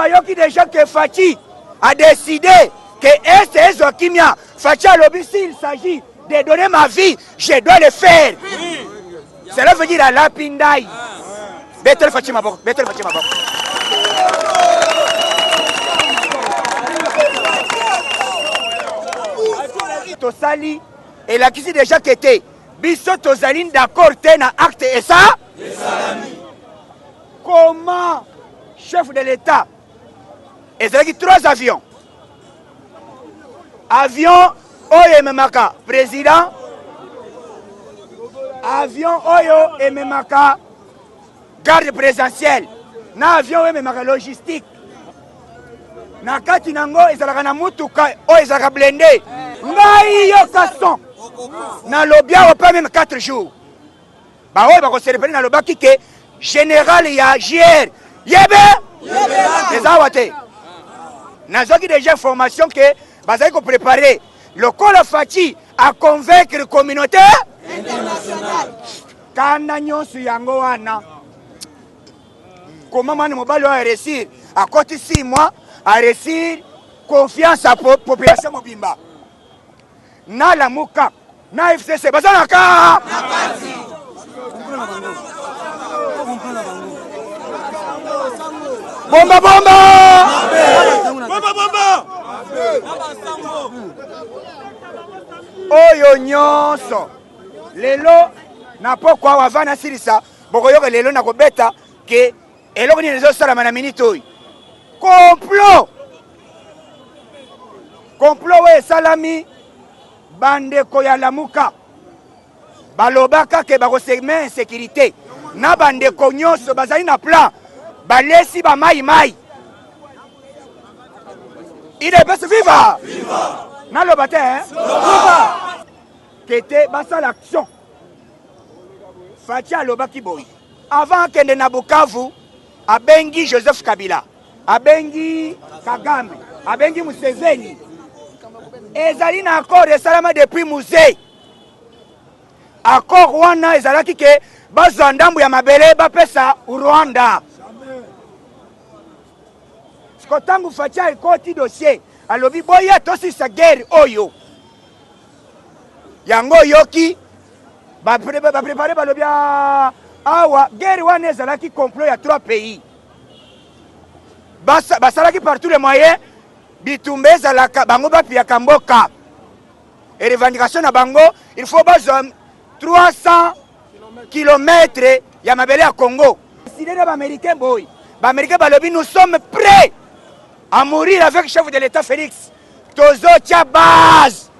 Bayoki déjà que Fachi a décidé que STS Kimia, Fachi a lobby, s'il s'agit de donner ma vie, je dois le faire. Cela veut dire à la Pindaï. Betel Fachi Mabok, Betel Fachi Mabok. Tosali, et la qui déjà qui était, Bisso Tosaline d'accord, na acte et ça? Comment, chef de l'État, et ça 3 avions. Avion Oyo Memaka, président. Avion Oyo et Memaka, garde présidentielle. Na avion Oyo Memaka, logistique. Na kati nango, ezalaka na mutuka, Oyo ezalaka blindé. Ngai yo kasson. Na lobia, pas même 4 jours. Bah ouais, bah on s'est révélé dans le baki que général ya JR. Yebe? Les awate. Nazoki déjà information que Bazaï ko préparer le col Fachi à convaincre la communauté internationale. Kana nyonso yango wana. Comment man mobile a réussir à côté 6 mois à réussir confiance à la population mobimba. Na la muka na FCC bazanaka. Bomba bomba! Bomba bomba! Oyo nyonso lelo na pokwa wavana sirisa bokoyoka lelo na kobeta ke eloko ni lezo sala na minute oyo complot we salami bandeko ya lamuka balobaka ke bakoseme insécurité na bandeko nyonso bazali na plan balesi ba mai il est best viva na le bataille viva kete basa l'action Fachi alobaki boy avant kende na Bukavu abengi Joseph Kabila abengi Kagame abengi Museveni ezali na accord esalama depuis musée accord wana ezalaki ke bazwa ndambu ya mabele bapesa Rwanda. Kotangu Fachi ekoti dossier alobi boya tosisa guerre oyo yango yoki ba préparer balobi awa guerre wana ezalaki complot ya 3 pays basalaki par tous les moyens bitumbe ezalaka bango bapiaka mboka et revendication na bango il faut bazwa 300 km ya mabele ya Congo. Décidé de l'Américain boy Américain balobi nous sommes prêts à mourir avec le chef de l'État Félix. Tozo tia base.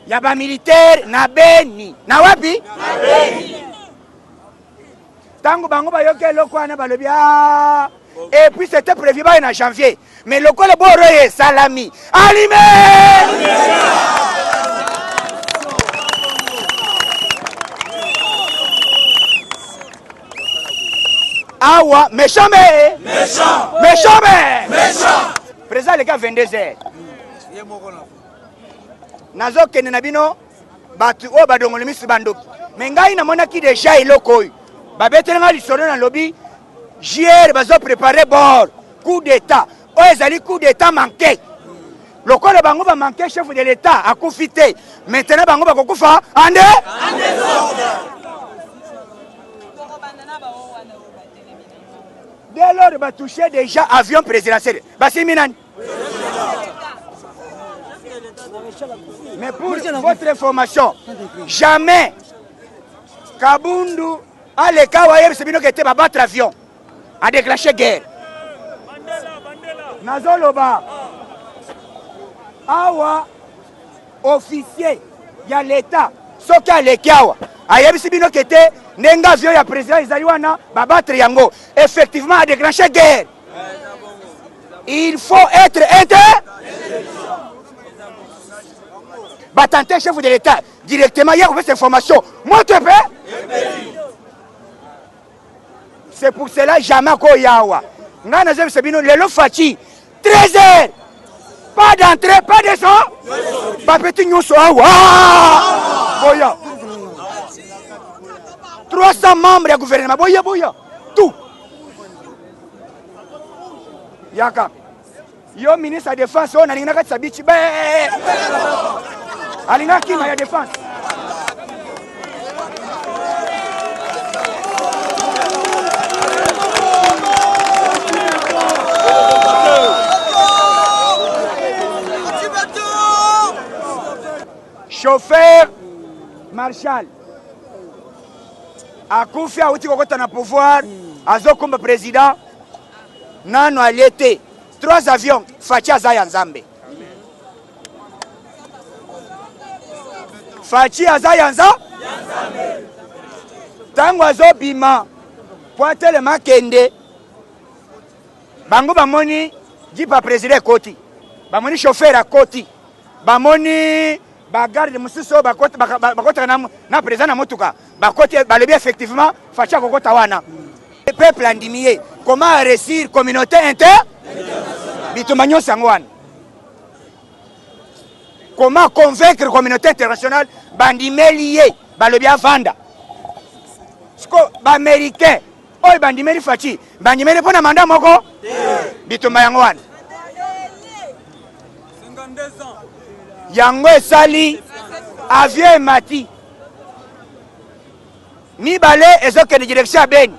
Yaba militaire na Beni. Na wapi? Na Beni. Tango bango bayoke loko ana balobia. Et puis c'était prévu en janvier. Mais le col boroye salami. Allumé! Awa, méchant. Président les gars 22h. Nazo kene nabino batu o badongolo misi bando. Mengai na mona ki déjà iloko. Ba betelenga lisolo na lobby. JR bazo préparer bord coup d'état. O ezali coup d'état manqué. Lokolo bango ba manqué chef de l'état a confité. Maintenant bango ba kokufa ande dès lors, va toucher déjà avion présidentiel. C'est Minani. Mais pour votre information, jamais Kabundu a le cas où c'est qui était battre avion, a déclenché guerre. Nazoloba, awa officier, il y a l'État, ce qui a le cas. Ayebi Sibino qui était nenga avion ya président Izaliwana babattre yango effectivement a déclenché guerre. Il faut être tenter chef de l'État directement hier cette information. Moi tu peux. C'est pour cela jamais ko yawa. Ngana Zeb Sabino lelo Fachi 13h. Pas d'entrée, pas de son. Ba petit nyonso awa. Boya. 300 membres du gouvernement, boya, tout. Yaka. Yo ministre de défense on alinga kati sabichi be. Alinga kima ya défense. Chauffeur Marshal akufi auti kokota na pouvoir azokomba président nano aliete 3 avions Fachi aza ya Nzambe. Fachi aza ya Nzambe. Tango azobima poatele makende bango bamoni jipa président koti bamoni chauffeur akoti bamoni bagarde mususo bakota na président na motuka bakoti balebi effectivement Fachi kokota wana. Le peuple andimié comment réussir communauté inter bitumbanyo sangwan. Comment convaincre la communauté internationale bandimelié balobi avanda sko ba américain oy bandimeli Fachi bandimeli pona manda moko bitumba yango wana yango esali avion emati mibale ezokende direction ya Beni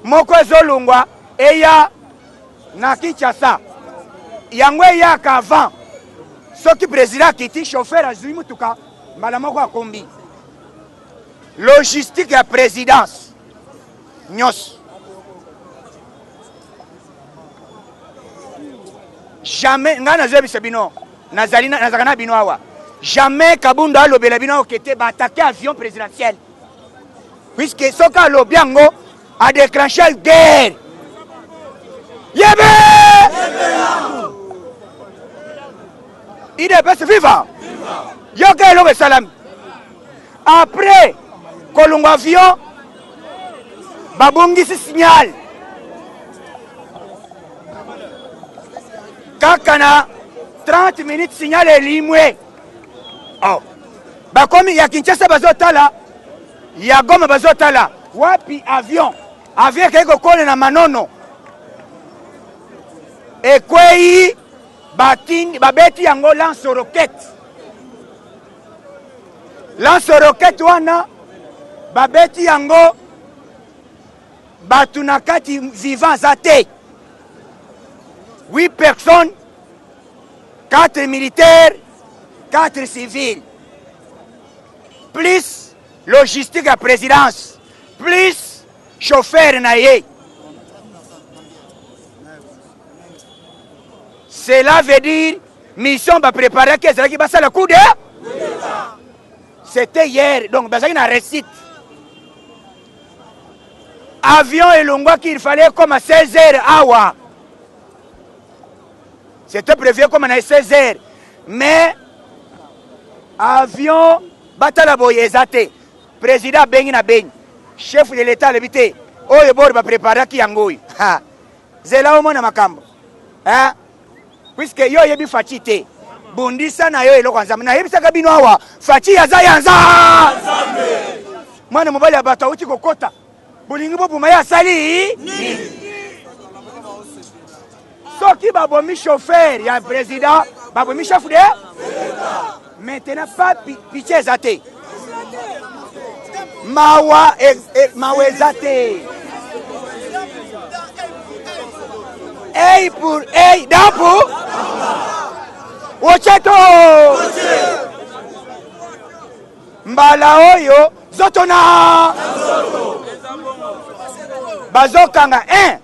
moko ezolungwa eya na Kinshasa yango eyaka avant soki président kiti chauffeur azui mutuka mbala moko akombi logistique ya présidence nyos jamais nga nazebisa bino nazalaka na bino awa jamais Kabunda alobela bino okete baatake avion présidentiel puisque soki alobi yango a déclenché la guerre. Yébé! Il est best vivant. Yoke Lobe Salam. Après, Kolongo avion, Babungi se signale. Kakana, 30 minutes signal est limoué. Oh. Bakomi, ya Kinshasa bazotala, ya Goma bazotala. Wapi avion. Avion keko kone na manono. Ekwei babeti yango lance roquette. Lance roquette wana babeti yango batunakati vivant zate. 8 personnes, 4 militaires, 4 civils. Plus logistique à présidence. Plus chauffeur naïe. Cela veut dire mission va préparer que ça qui passe le coup de. C'était hier, donc il y a un récit. Avion et Longwa qu'il fallait comme à 16h awa. C'était prévu comme à 16h. Mais avion batala boyezate. Président Bengi na Bengi. Chef de l'État l'habité. Oye bord va préparer qui yangoui. Ha. Zela omo na makambo. Hein? Puisque yo yebi Fachi te. Bundisa na yo eloko nzambe. Na yebisa kabino awa. Fachi yaza yanza. Mwana mobali abata uti kokota. Bulingi bo buma ya sali. Soki babomi chauffeur ya président, babomi chef de. Maintenant pas pitié zate. Mawa mawezate. Hey pour hey dapo. Ocheto. Mbala oyo zotona. Bazokanga 1.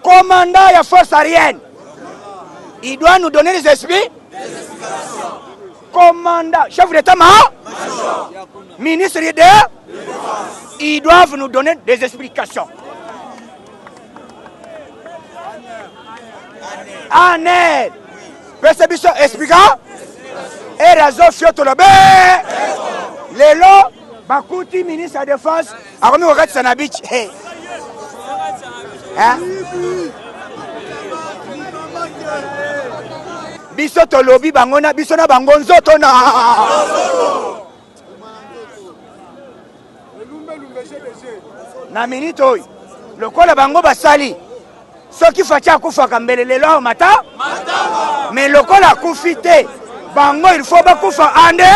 Commandant ya force aérienne. Il doit nous donner des esprits. Commandant, chef d'état-major, ministre de défense, ils doivent nous donner des explications. En aide. Perception expliquant. Et raison fioto le bé. Lelo, Bakuti, ministre de la défense, a remis au Red Sanabich. Hein? Biso to lobby bangona biso na bangonzo to na na minute oyo lokola bango basali soki faci akufaka mbele lelo awa mata mais lokola akufi te bango il faut bakufa ande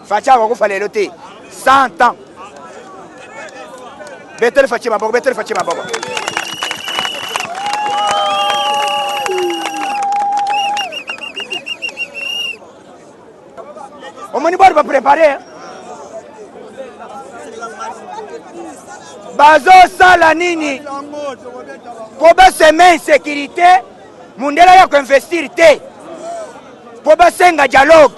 faci akokufa lelo te 100 ans betele faci maboko betele faci maboko omoni bori baprepare bazosala nini po baseme insécurité mundela ya koinvestir te po basenga dialogue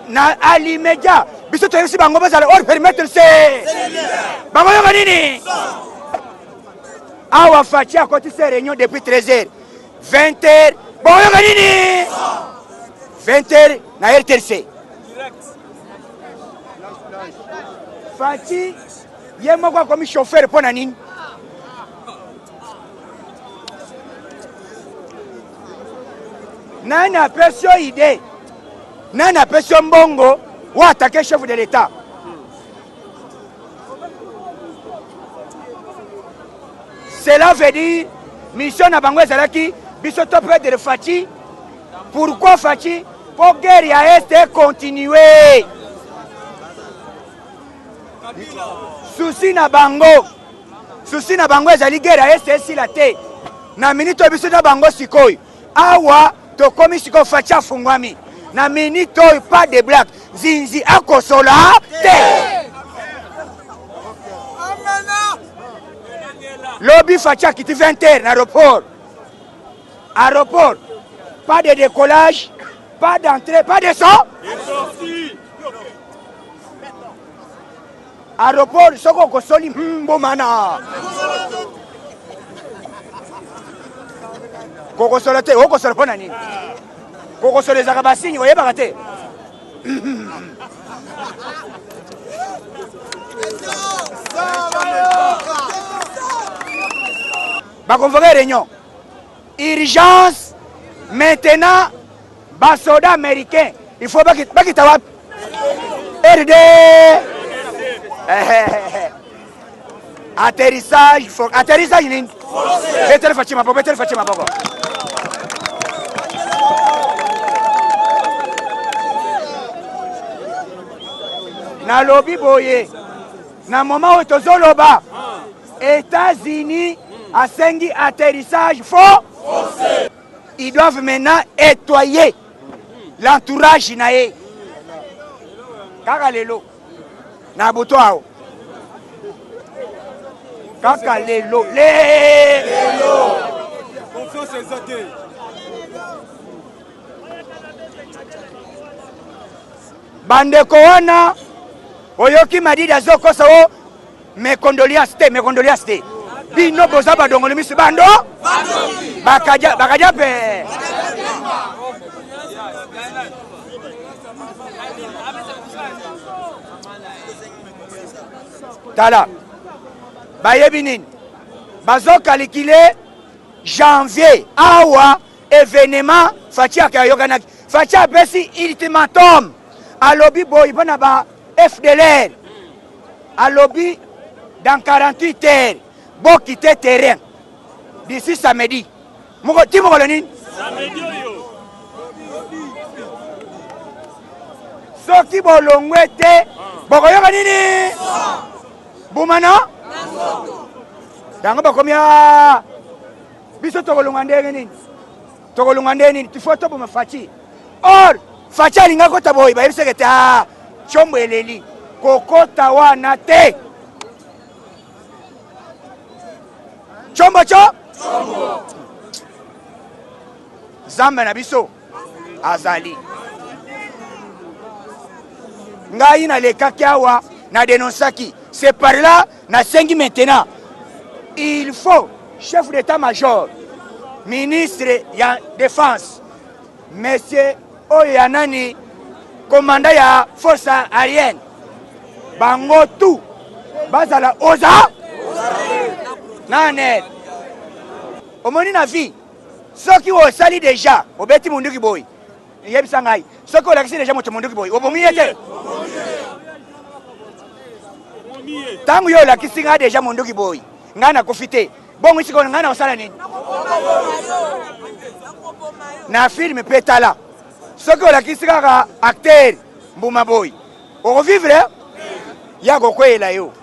na alimedia biso toyebisi bango bazala or permettre se bango yoka nini awa faci akotisa réunion depuis 13h 20h bango yoka nini 20h na RTC faci ye moko akomi chauffeur mpo na nini nani apesi yo ide nani apesi yo mbongo wo atake chef de l'état cela veut dire mission na bango ezalaki biso to perdre faci pourquoi faci po guerre ya este continuer susi na bango ezali guerre ya este esila te na minute oyo biso na bango sikoyo awa tokomi sikoyo faci afungwami na minute oyo pas de blague zinzi akosola te lobi faci akiti 20h na aéroport pas de décollage pas d'entrée pas de sortie aéroport soko okosoli mbomana kokosola te okosola mpo na nini kokosola ezaka basinyi oyebaka te baconvoqué réunion urgence maintenant basoda américain il faut bakita wapi RD atterrissage nini betele faci maboko nalobi boye na moment oyo tozoloba États-Unis asengi atterrissage forcé ils doivent maintenant nettoyer l'entourage na ye kaka lelo na buto awo kaka lelo confiance ezate bandeko wana oyoki madidi azokosa o mes condoléances te bino boza badongoli misu bando bakaja pe tala bayebi nini bazokalikile janvier awa événement faci akayokanaki faci apesi ultimatum alobi boyi mpona ba FDLR alobi dans 48 heures bokite terrain d'ici samedi ti mokolo nini soki bolongwe te bokoyoka nini bumana yango bakomi biso tokolonga ndenge nini tifo toboma faci or faci alinga kota boyi bayebiseke te chombo eleli kokota wana te chombo zambe na biso azali ngai nalekaki awa na dénonçaki c'est par là nasengi maintenant il faut chef d'état-major ministre ya défense monsieur oyo ya nani commandant ya force aérienne bango tout bazala oza nane omoni na vie soki osali déjà obeti munduki boy yebisa ngai soki olakisi déjà moto munduki boy obomi ete Tangu yo lakisi nga deja mondoki boy. Nga na kofite. Bongo siko nga na osala nini? Na film petala. Soki olakisi kaka acteur mbuma boy. Okovivre? Yago kwela yo.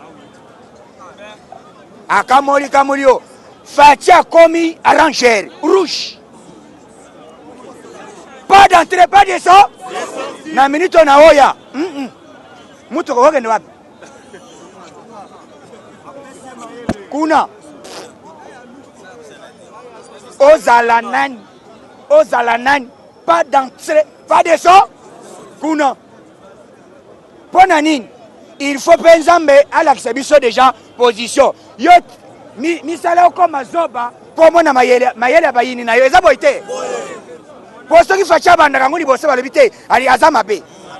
Akamoli yo. Fatia komi arrangeur rouge. Pas d'entrée, pas de ça. Na minute na oya. Mutu ko wagende wapi? Kuna. Ozala nani. Pas d'entrée, pas de ça. Kuna. Pona nini? Il faut pensambe à l'acceptation déjà position. Yo misala ko mazoba po mona mayele bayini na yo eza boite. Posto ki facha banda ngoni bosse balobite ali azama be.